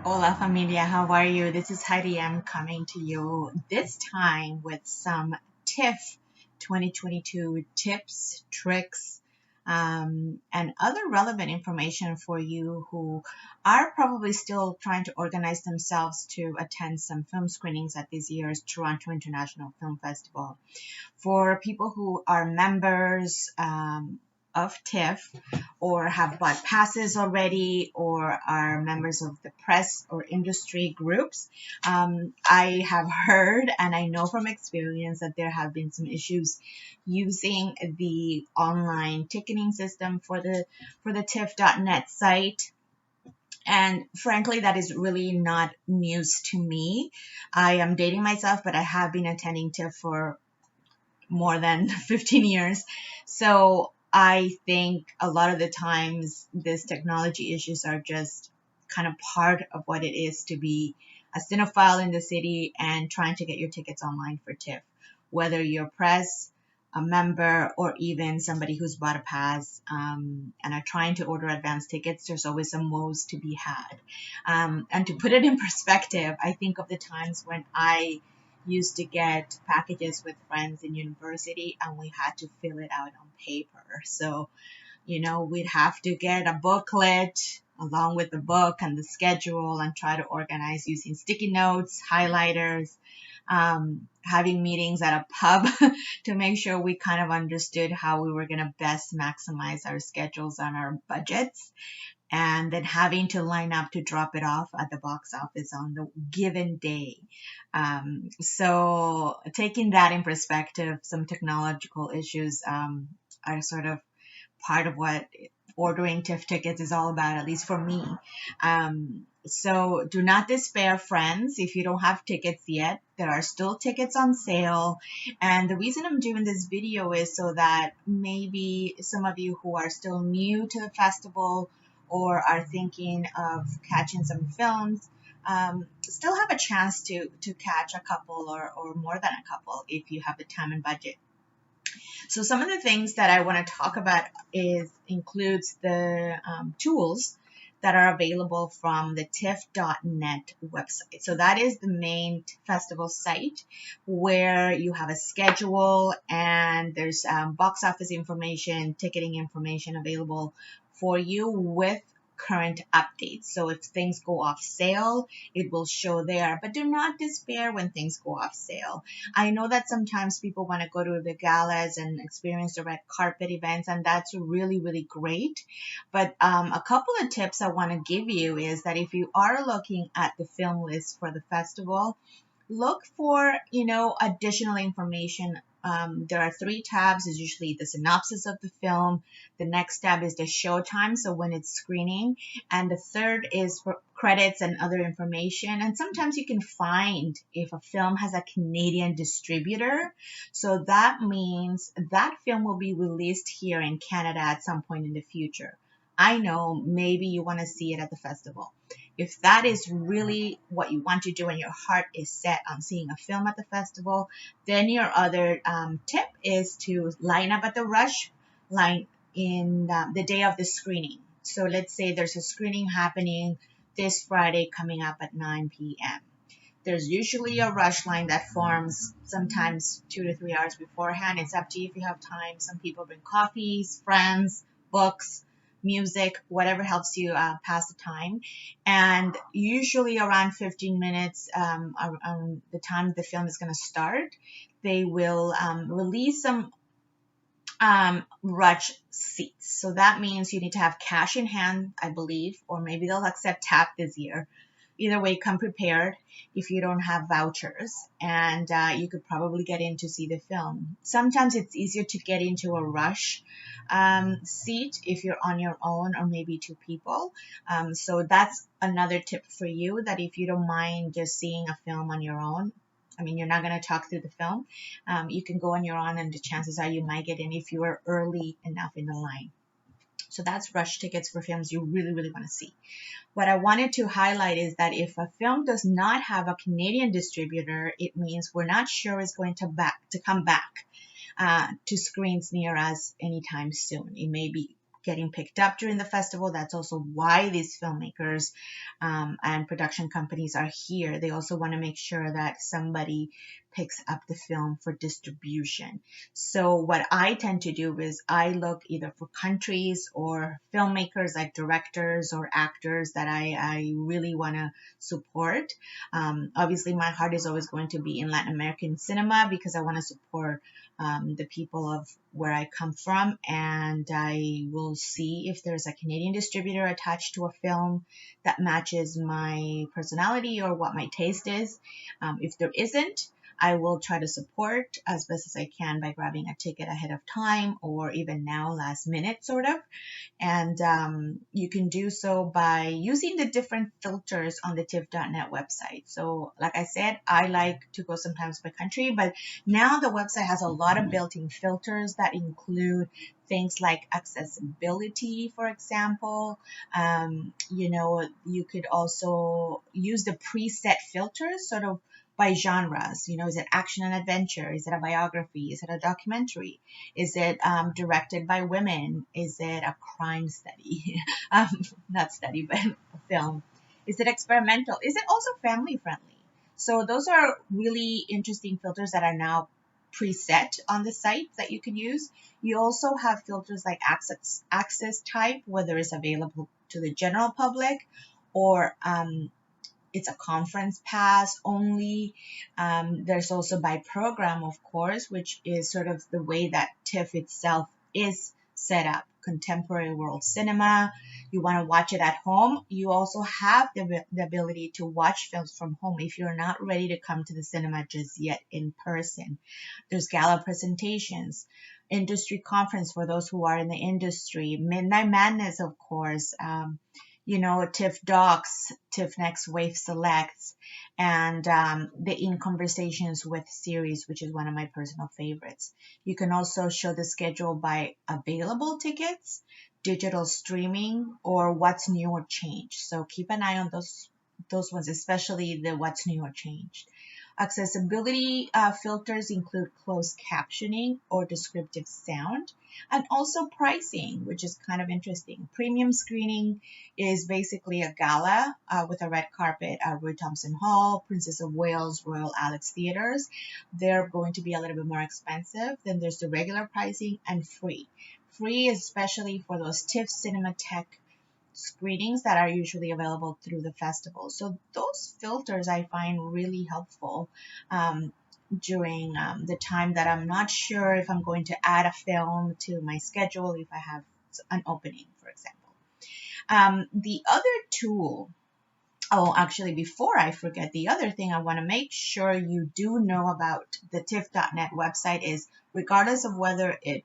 Hola familia, how are you? This is Heidi M coming to you this time with some TIFF 2022 tips, tricks, and other relevant information for you who are probably still trying to organize themselves to attend some film screenings at this year's Toronto International Film Festival. For people who are members of TIFF or have bought passes already or are members of the press or industry groups, I have heard and I know from experience that there have been some issues using the online ticketing system for the TIFF.net site. And frankly, that is really not news to me. I am dating myself, but I have been attending TIFF for more than 15 years. So I think a lot of the times these technology issues are just kind of part of what it is to be a cinephile in the city and trying to get your tickets online for TIFF, whether you're press, a member, or even somebody who's bought a pass and are trying to order advance tickets. There's always some woes to be had. And to put it in perspective, I think of the times when I used to get packages with friends in university and we had to fill it out on paper. So, we'd have to get a booklet along with the book and the schedule and try to organize using sticky notes, highlighters, having meetings at a pub to make sure we kind of understood how we were going to best maximize our schedules and our budgets, and then having to line up to drop it off at the box office on the given day. So taking that in perspective, some technological issues are sort of part of what ordering TIFF tickets is all about, at least for me. So do not despair, friends. If you don't have tickets yet, there are still tickets on sale. And the reason I'm doing this video is so that maybe some of you who are still new to the festival or are thinking of catching some films, still have a chance to catch a couple or more than a couple if you have the time and budget. So some of the things that I want to talk about includes the tools that are available from the TIFF.net website. So that is the main festival site where you have a schedule and there's box office information, ticketing information available for you with current updates. So if things go off sale, it will show there. But do not despair when things go off sale. I know that sometimes people want to go to the galas and experience the red carpet events, and that's really, really great. But a couple of tips I want to give you is that if you are looking at the film list for the festival, look for, additional information. There are 3 tabs. Is usually the synopsis of the film. The next tab is the showtime, so when it's screening. And the third is for credits and other information. And sometimes you can find if a film has a Canadian distributor. So that means that film will be released here in Canada at some point in the future. I know maybe you want to see it at the festival. If that is really what you want to do and your heart is set on seeing a film at the festival, then your other tip is to line up at the rush line in the day of the screening. So let's say there's a screening happening this Friday coming up at 9 p.m. There's usually a rush line that forms sometimes 2 to 3 hours beforehand. It's up to you if you have time. Some people bring coffees, friends, books, music, whatever helps you pass the time. And usually around 15 minutes around the time the film is going to start, they will release some rush seats. So that means you need to have cash in hand, I believe, or maybe they'll accept tap this year. Either way, come prepared if you don't have vouchers, and you could probably get in to see the film. Sometimes it's easier to get into a rush seat if you're on your own or maybe 2 people. So that's another tip for you, that if you don't mind just seeing a film on your own, I mean, you're not going to talk through the film. You can go on your own, and the chances are you might get in if you are early enough in the line. So that's rush tickets for films you really, really want to see. What I wanted to highlight is that if a film does not have a Canadian distributor, it means we're not sure it's going to come back to screens near us anytime soon. It may be getting picked up during the festival. That's also why these filmmakers and production companies are here. They also want to make sure that somebody picks up the film for distribution. So what I tend to do is I look either for countries or filmmakers like directors or actors that I really want to support. Obviously, my heart is always going to be in Latin American cinema because I want to support the people of where I come from, and I will see if there's a Canadian distributor attached to a film that matches my personality or what my taste is. If there isn't, I will try to support as best as I can by grabbing a ticket ahead of time or even now last minute sort of. And you can do so by using the different filters on the TIFF.net website. So like I said, I like to go sometimes by country, but now the website has a lot of built-in filters that include things like accessibility, for example. You could also use the preset filters sort of by genres. Is it action and adventure? Is it a biography? Is it a documentary? Is it directed by women? Is it a crime study? Not study, but a film. Is it experimental? Is it also family friendly? So those are really interesting filters that are now preset on the site that you can use. You also have filters like access type, whether it's available to the general public or it's a conference pass only. There's also by program, of course, which is sort of the way that TIFF itself is set up. Contemporary world cinema. You want to watch it at home. You also have the ability to watch films from home if you're not ready to come to the cinema just yet in person. There's gala presentations, industry conference for those who are in the industry, Midnight Madness, of course, TIFF Docs, TIFF Next Wave Selects, and the In Conversations with series, which is one of my personal favorites. You can also show the schedule by available tickets, digital streaming, or what's new or changed. So keep an eye on those ones, especially the what's new or changed. Accessibility filters include closed captioning or descriptive sound, and also pricing, which is kind of interesting. Premium screening is basically a gala with a red carpet at Roy Thompson Hall, Princess of Wales, Royal Alex Theatres. They're going to be a little bit more expensive. Then there's the regular pricing and free. Free, especially for those TIFF Cinematheque screenings that are usually available through the festival. So those filters I find really helpful during the time that I'm not sure if I'm going to add a film to my schedule if I have an opening, for example. The other tool, actually, before I forget, the other thing I want to make sure you do know about the TIFF.net website is, regardless of whether it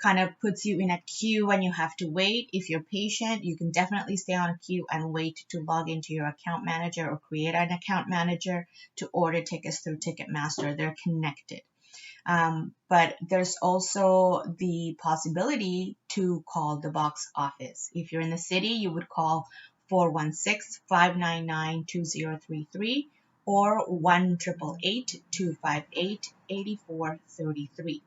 kind of puts you in a queue and you have to wait. If you're patient, you can definitely stay on a queue and wait to log into your account manager or create an account manager to order tickets through Ticketmaster. They're connected. But there's also the possibility to call the box office. If you're in the city, you would call 416-599-2033 or 1-888-258-8433.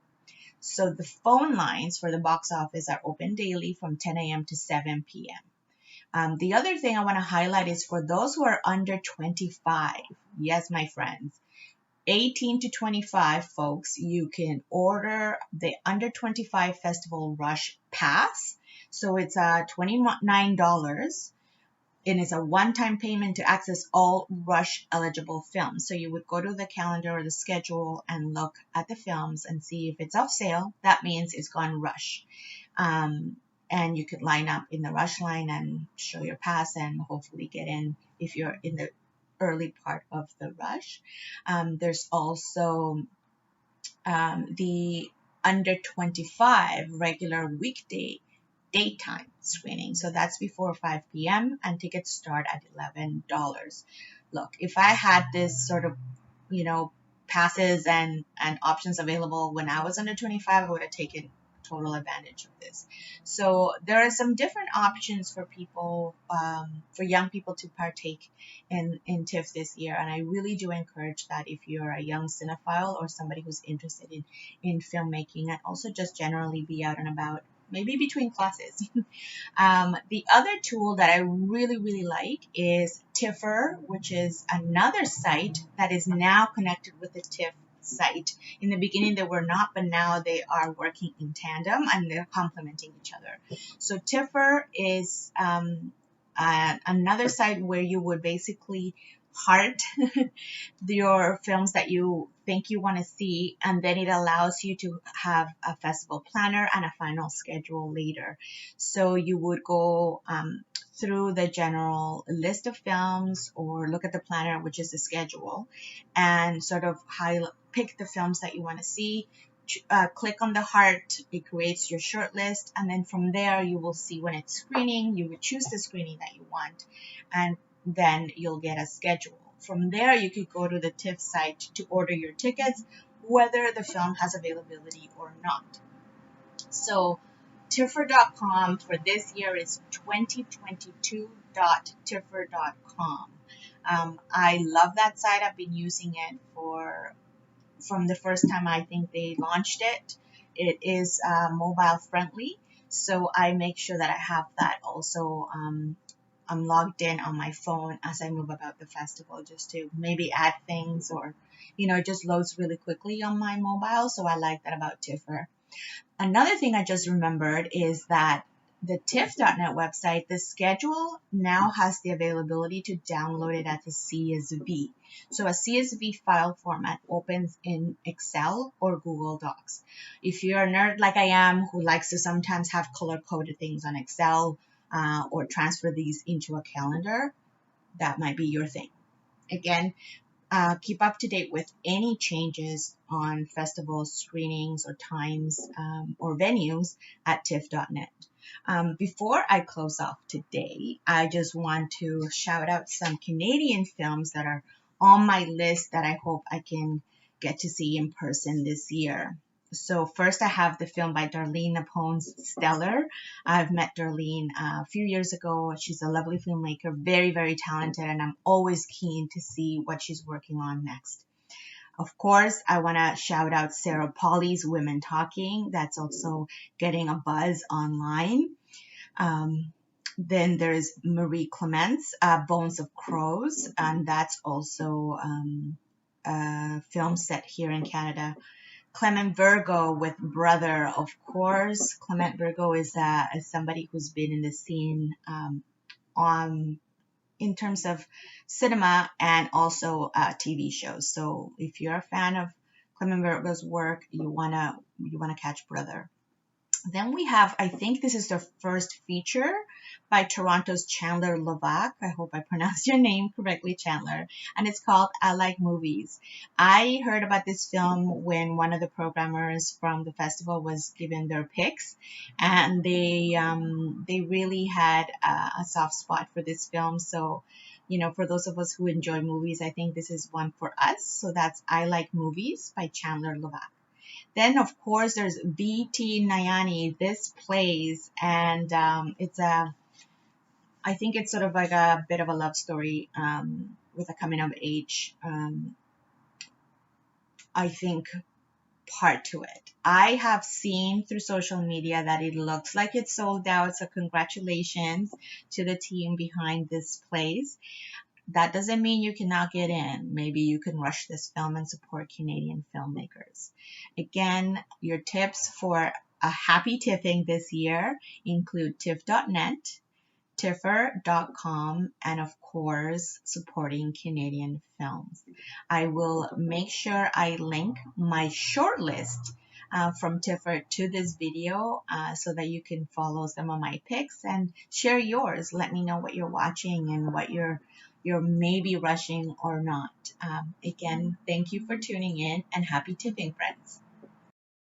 So the phone lines for the box office are open daily from 10 a.m. to 7 p.m. The other thing I want to highlight is for those who are under 25. Yes, my friends, 18 to 25 folks, you can order the under 25 Festival Rush Pass. So it's $29. And it's a one-time payment to access all Rush eligible films. So you would go to the calendar or the schedule and look at the films and see if it's off sale. That means it's gone Rush. And you could line up in the Rush line and show your pass and hopefully get in if you're in the early part of the Rush. There's also the under 25 regular weekday daytime screening. So that's before 5 p.m. and tickets start at $11. Look, if I had this sort of, passes and options available when I was under 25, I would have taken total advantage of this. So there are some different options for people, for young people to partake in TIFF this year. And I really do encourage that if you're a young cinephile or somebody who's interested in filmmaking and also just generally be out and about, maybe between classes. The other tool that I really, really like is TIFFR, which is another site that is now connected with the TIFF site. In the beginning, they were not, but now they are working in tandem and they're complementing each other. So TIFFR is another site where you would basically heart your films that you think you want to see, and then it allows you to have a festival planner and a final schedule later. So you would go through the general list of films or look at the planner, which is the schedule, and sort of pick the films that you want to see. Click on the heart, it creates your short list, and then from there you will see when it's screening, you would choose the screening that you want, and then you'll get a schedule. From there, you could go to the TIFF site to order your tickets, whether the film has availability or not. So TIFFR.com for this year is 2022.TIFFR.com. I love that site. I've been using it from the first time I think they launched it. It is mobile friendly, so I make sure that I have that also. I'm logged in on my phone as I move about the festival, just to maybe add things, or it just loads really quickly on my mobile. So I like that about TIFFR. Another thing I just remembered is that the TIFF.net website, the schedule now has the availability to download it as a CSV. So a CSV file format opens in Excel or Google Docs. If you're a nerd like I am, who likes to sometimes have color-coded things on Excel or transfer these into a calendar, that might be your thing. Again, keep up to date with any changes on festivals, screenings, or times or venues at TIFF.net. Before I close off today, I just want to shout out some Canadian films that are on my list that I hope I can get to see in person this year. So first I have the film by Darlene Napone's Stellar. I've met Darlene a few years ago. She's a lovely filmmaker, very, very talented, and I'm always keen to see what she's working on next. Of course, I want to shout out Sarah Polley's Women Talking. That's also getting a buzz online. Then there's Marie Clement's Bones of Crows, and that's also a film set here in Canada. Clement Virgo with Brother, of course. Clement Virgo is somebody who's been in the scene in terms of cinema and also TV shows. So if you're a fan of Clement Virgo's work, you wanna catch Brother. Then we have, I think this is the first feature by Toronto's Chandler Levac. I hope I pronounced your name correctly, Chandler. And it's called I Like Movies. I heard about this film when one of the programmers from the festival was given their picks. And they really had a soft spot for this film. So, for those of us who enjoy movies, I think this is one for us. So that's I Like Movies by Chandler Levac. Then, of course, there's V.T. Nayani, This Plays, and I think it's sort of like a bit of a love story with a coming of age, I think, part to it. I have seen through social media that it looks like it's sold out, so congratulations to the team behind This Plays. That doesn't mean you cannot get in. Maybe you can rush this film and support Canadian filmmakers. Again, your tips for a happy tiffing this year include TIFF.net, TIFFR.com, and of course, supporting Canadian films. I will make sure I link my shortlist from TIFFR to this video so that you can follow some of my picks and share yours. Let me know what you're watching and what you're maybe rushing or not. Again, thank you for tuning in, and happy tipping, friends.